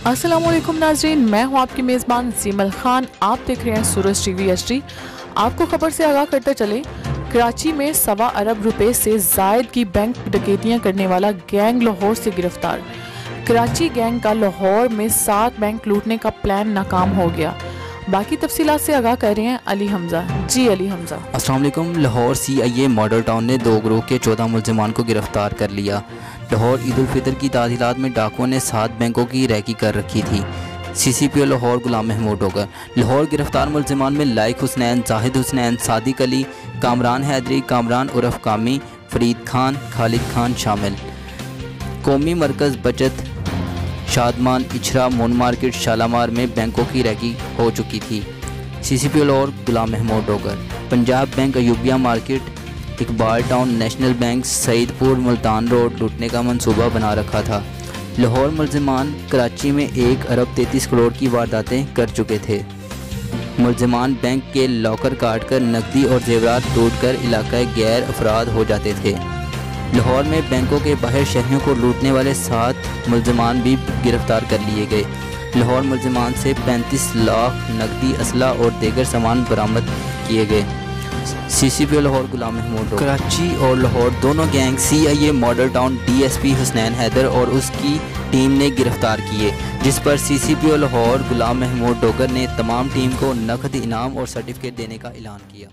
अस्सलाम वालेकुम नाज़रीन, मैं हूं आपकी मेज़बान सीमल खान। आप देख रहे हैं सूरज टीवी HD। आपको खबर से आगाह करते चले, कराची में 1.25 अरब रुपए से ज़ायद की बैंक डकैतियां करने वाला गैंग लाहौर से गिरफ्तार। कराची गैंग का लाहौर में 7 बैंक लूटने का प्लान नाकाम हो गया। बाकी तफसीलात से आगाह कर रहे हैं अली हमजा। जी अली हमजा। अस्सलाम वालेकुम। लाहौर CIA मॉडल टाउन ने 2 गिरोह के 14 मुलजिमान को गिरफ्तार कर लिया। लाहौर ईद उल फितर की ताज़ीलात में डाकुओं ने 7 बैंकों की रैकी कर रखी थी। CCPO लाहौर गुलाम महमूद होकर लाहौर गिरफ्तार मुलजिमान में लाइक हुसनैन, जाहिद हुसनैन, सादिक अली, कामरान हैदरी, कामरान उर्फ कामी, फरीद खान, खालिद खान शामिल। कौमी मरकज़ बचत, शादमान, इचरा, मून मार्केट, शालामार में बैंकों की रैकी हो चुकी थी। CCPO लाहौर गुलाम महमूद होकर Punjab bank, Ayubia market, Iqbal town, national bank, Saidpur, Multan road लूटने का मंसूबा बना रखा था। लाहौर मुलजिमान कराची में 1 अरब 33 करोड़ की वारदातें कर चुके थे। मुलजिमान बैंक के लॉकर काट कर नकदी और जेवरात लूट कर इलाका गैर अफराद हो जाते थे। लाहौर में बैंकों के बाहर शहरियों को लूटने वाले 7 मुलजिमान भी गिरफ्तार कर लिए गए। लाहौर मुलजिमान से 35 लाख नकदी, असला और दीगर सामान बरामद किए गए। CCPO लाहौर गुलाम महमूद। कराची और लाहौर दोनों gang CIA Model Town DSP Husnain Haider और उसकी टीम ने गिरफ्तार किए, जिस पर CCPO लाहौर गुलाम महमूद डोगर ने तमाम टीम को नकद इनाम और सर्टिफिकेट देने का ऐलान किया।